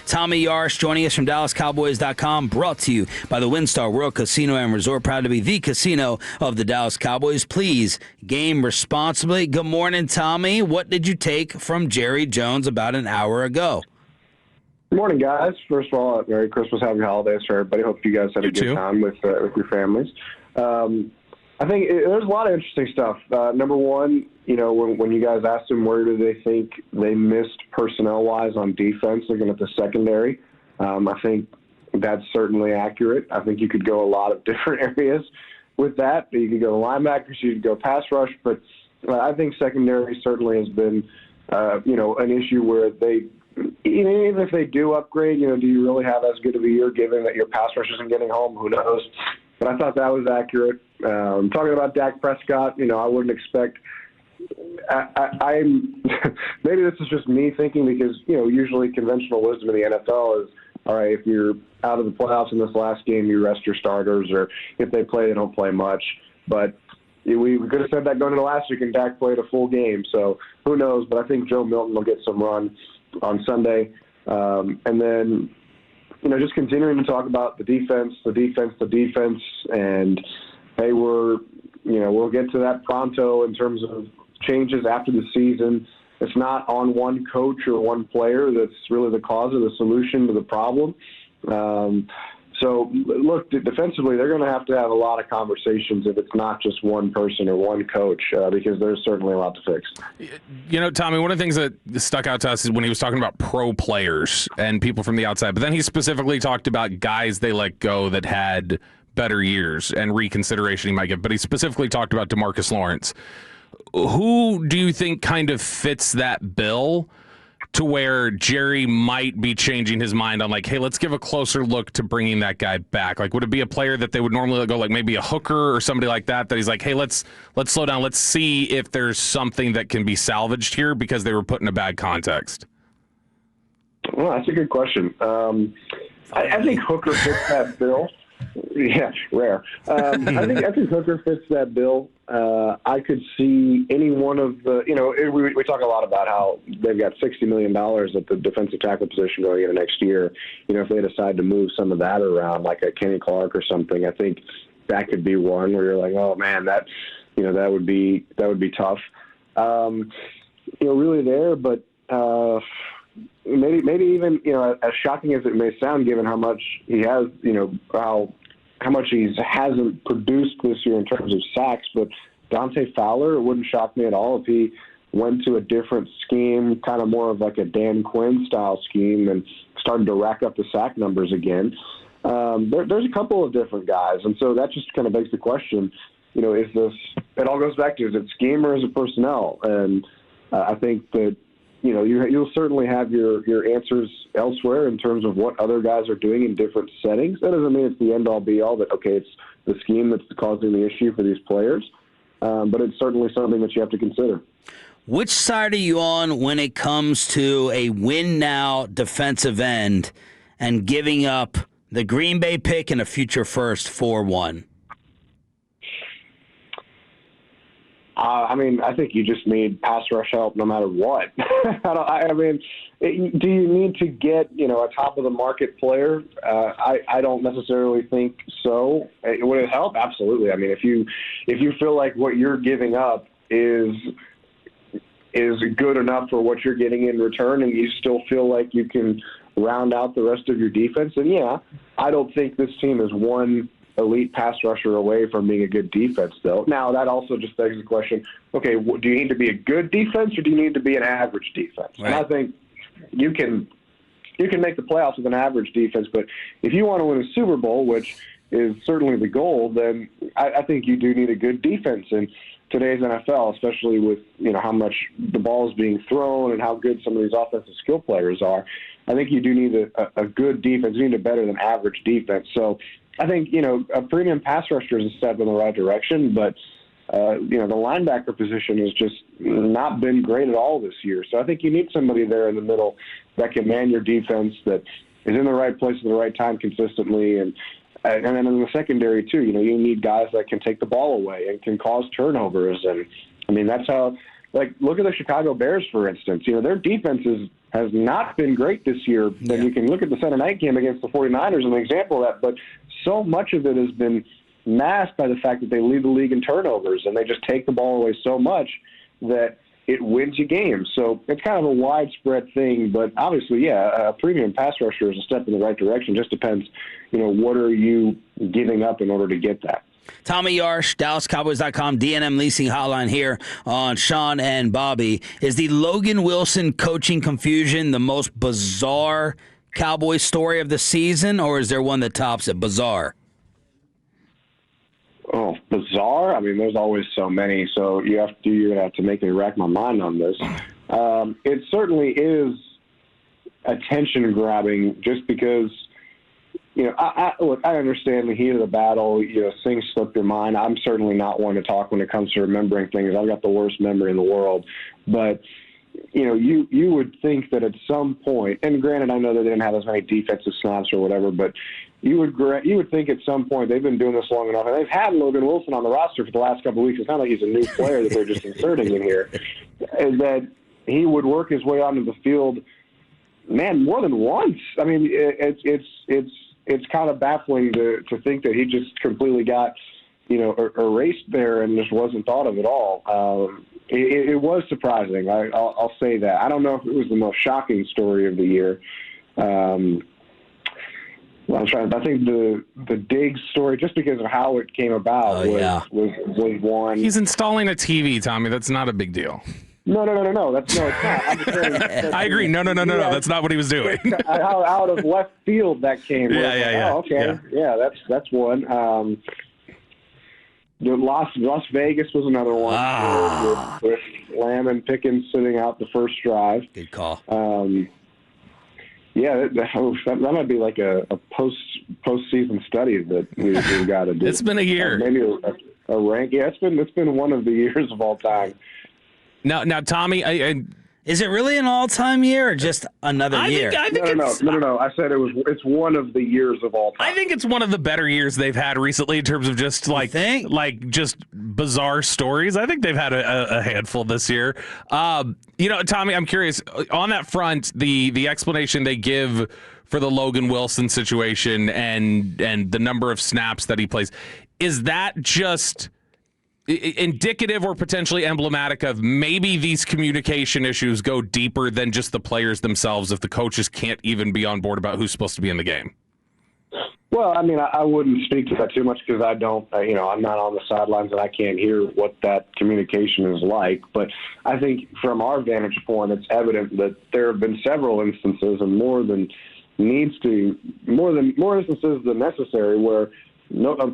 Tommy Yarrish joining us from DallasCowboys.com, brought to you by the WinStar World Casino and Resort, proud to be the casino of the Dallas Cowboys. Please game responsibly. Good morning, Tommy. What did you take from Jerry Jones about an hour ago? Good morning, guys. First of all, Merry Christmas, Happy Holidays for everybody. Hope you guys had a good time with your families. I think there's a lot of interesting stuff. Number one, when you guys asked him where do they think they missed personnel-wise on defense, looking at the secondary, I think that's certainly accurate. I think you could go a lot of different areas with that. You could go linebackers, you could go pass rush, but I think secondary certainly has been, an issue where they, even if they do upgrade, do you really have as good of a year given that your pass rush isn't getting home? Who knows? But I thought that was accurate. Talking about Dak Prescott, I wouldn't expect. I'm maybe this is just me thinking because usually conventional wisdom in the NFL is, all right, if you're out of the playoffs in this last game, you rest your starters, or if they play, they don't play much. But we could have said that going into last week, and Dak played a full game. So who knows? But I think Joe Milton will get some run on Sunday, and then. Just continuing to talk about the defense, and hey, we'll get to that pronto in terms of changes after the season. It's not on one coach or one player that's really the cause of the solution to the problem. So, look, defensively, they're going to have a lot of conversations if it's not just one person or one coach, because there's certainly a lot to fix. Tommy, one of the things that stuck out to us is when he was talking about pro players and people from the outside, but then he specifically talked about guys they let go that had better years and reconsideration he might give, but he specifically talked about DeMarcus Lawrence. Who do you think kind of fits that bill to where Jerry might be changing his mind on, like, hey, let's give a closer look to bringing that guy back? Like, would it be a player that they would normally go, like maybe a hooker or somebody like that he's like, hey, let's slow down. Let's see if there's something that can be salvaged here because they were put in a bad context? Well, that's a good question. I think Hooker fits that bill. Yeah, rare. I think Hooker fits that bill. I could see any one of the, we talk a lot about how they've got $60 million at the defensive tackle position going into next year. If they decide to move some of that around, like a Kenny Clark or something, I think that could be one where you're like, oh man, that would be tough. Really there, but maybe even as shocking as it may sound, given how much he has, how much he hasn't produced this year in terms of sacks, but Dante Fowler, it wouldn't shock me at all if he went to a different scheme, kind of more of like a Dan Quinn style scheme, and started to rack up the sack numbers again. There's a couple of different guys, and so that just kind of begs the question, is this, it all goes back to, is it scheme or is it personnel? And I think that, you'll certainly have your answers elsewhere in terms of what other guys are doing in different settings. That doesn't mean it's the end-all, be-all that, okay, it's the scheme that's causing the issue for these players, but it's certainly something that you have to consider. Which side are you on when it comes to a win-now defensive end and giving up the Green Bay pick and a future first for one? I think you just need pass rush help no matter what. Do you need to get, a top-of-the-market player? I don't necessarily think so. Would it help? Absolutely. If you feel like what you're giving up is good enough for what you're getting in return and you still feel like you can round out the rest of your defense, then yeah, I don't think this team is one elite pass rusher away from being a good defense, though. Now, that also just begs the question, okay, do you need to be a good defense or do you need to be an average defense? Right. And I think you can make the playoffs with an average defense, but if you want to win a Super Bowl, which is certainly the goal, then I think you do need a good defense in today's NFL, especially with how much the ball is being thrown and how good some of these offensive skill players are. I think you do need a good defense. You need a better than average defense. So I think, a premium pass rusher is a step in the right direction, but, the linebacker position has just not been great at all this year. So I think you need somebody there in the middle that can man your defense, that is in the right place at the right time consistently. And then in the secondary, too, you need guys that can take the ball away and can cause turnovers. And, that's like, look at the Chicago Bears, for instance. Their defense has not been great this year. Yeah. And you can look at the Sunday night game against the 49ers as an example of that. But so much of it has been masked by the fact that they lead the league in turnovers, and they just take the ball away so much that it wins you games. So it's kind of a widespread thing, but obviously, a premium pass rusher is a step in the right direction. Just depends, what are you giving up in order to get that? Tommy Yarrish, DallasCowboys.com, D&M Leasing Hotline here on Shan and Bobby. Is the Logan Wilson coaching confusion the most bizarre Cowboys story of the season, or is there one that tops it? Bizarre. Oh, bizarre? I mean, there's always so many, so you're going to have to make me rack my mind on this. It certainly is attention-grabbing just because, I understand the heat of the battle, things slip your mind. I'm certainly not one to talk when it comes to remembering things. I've got the worst memory in the world. But, you would think that at some point, and granted, I know that they didn't have as many defensive snaps or whatever, but you would think at some point they've been doing this long enough, and they've had Logan Wilson on the roster for the last couple of weeks. It's not like he's a new player that they're just inserting in here, and that he would work his way onto the field, man, more than once. I mean, it's kind of baffling to think that he just completely got erased there and just wasn't thought of at all. It was surprising. I'll say that. I don't know if it was the most shocking story of the year. I think the Diggs story, just because of how it came about, was one. He's installing a TV, Tommy. That's not a big deal. No. It's not. I'm just saying, I agree. No. That's not what he was doing. Out of left field that came. Yeah. Oh, okay. Yeah, that's one. Las Vegas was another one with Lamb and Pickens sitting out the first drive. Good call. That might be like a postseason study that we've got to do. It's been a year. Maybe a rank. Yeah, it's been one of the years of all time. Now, Tommy, is it really an all-time year or just another year? I think No. I said it's one of the years of all time. I think it's one of the better years they've had recently in terms of just just bizarre stories. I think they've had a handful this year. Tommy, I'm curious on that front. The explanation they give for the Logan Wilson situation and the number of snaps that he plays, is that just indicative or potentially emblematic of maybe these communication issues go deeper than just the players themselves if the coaches can't even be on board about who's supposed to be in the game? Well, I mean, I wouldn't speak to that too much because I don't, I'm not on the sidelines and I can't hear what that communication is like. But I think from our vantage point, it's evident that there have been several instances and more instances than necessary where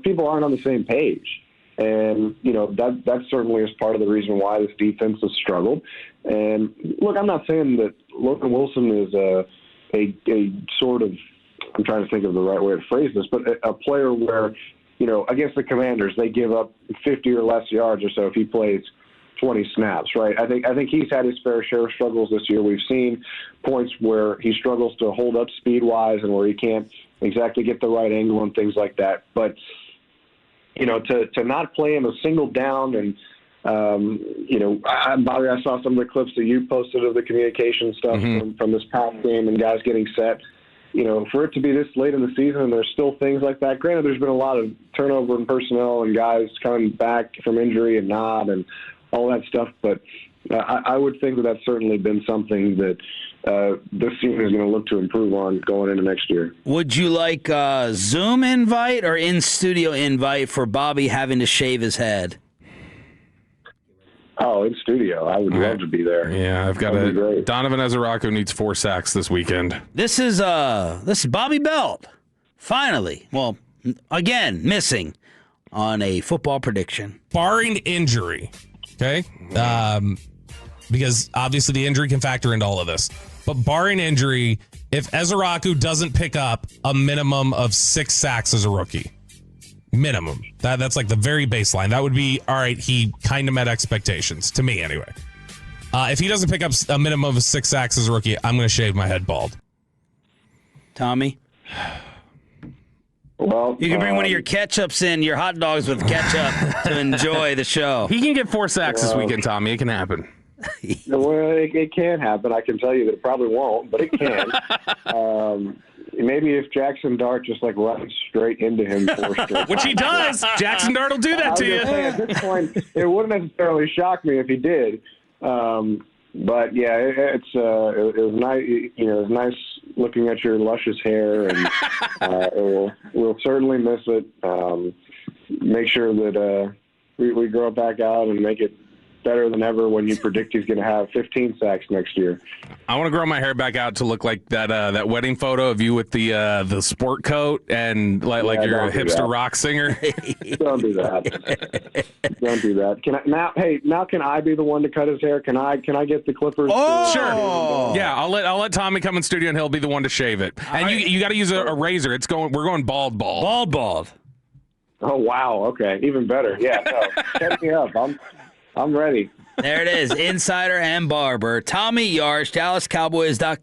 people aren't on the same page. And, that certainly is part of the reason why this defense has struggled. And, look, I'm not saying that Logan Wilson is a sort of, I'm trying to think of the right way to phrase this, but a player where, against the Commanders, they give up 50 or less yards or so if he plays 20 snaps, right? I think he's had his fair share of struggles this year. We've seen points where he struggles to hold up speed-wise and where he can't exactly get the right angle and things like that. But to not play him a single down and, Bobby, I saw some of the clips that you posted of the communication stuff from this past game and guys getting set. For it to be this late in the season and there's still things like that. Granted, there's been a lot of turnover in personnel and guys coming back from injury and not and all that stuff. But I would think that that's certainly been something that this season is going to look to improve on going into next year. Would you like a Zoom invite or in-studio invite for Bobby having to shave his head? Oh, in studio. I would love to be there. Yeah, I've got Donovan Ezeraku needs 4 sacks this weekend. This is Bobby Belt. Finally. Well, again, missing on a football prediction. Barring injury, okay? Because obviously the injury can factor into all of this. But barring injury, if Ezeraku doesn't pick up a minimum of 6 sacks as a rookie, minimum. That's like the very baseline. That would be, all right, he kind of met expectations, to me anyway. If he doesn't pick up a minimum of 6 sacks as a rookie, I'm going to shave my head bald. Tommy? Well, you can bring one of your ketchups in, your hot dogs with ketchup to enjoy the show. He can get 4 sacks this weekend, Tommy. It can happen. Well, it can happen. I can tell you that it probably won't, but it can. Maybe if Jackson Dart just like runs straight into him 4 straight Which he does. Jackson Dart will do that to you. At this point, it wouldn't necessarily shock me if he did. But yeah, it was nice. You know, it was nice looking at your luscious hair, and we'll certainly miss it. Make sure that we grow it back out and make it better than ever when you predict he's going to have 15 sacks next year. I want to grow my hair back out to look like that wedding photo of you with the sport coat and like you're a hipster rock singer. Don't do that. Don't do that. Now can I be the one to cut his hair? Can I get the clippers? Sure. Yeah, I'll let Tommy come in studio and he'll be the one to shave it. And you got to use a razor. We're going bald. Bald. Oh wow. Okay, even better. Yeah. No, set me up. I'm ready. There it is. Insider and barber. Tommy Yarrish, DallasCowboys.com.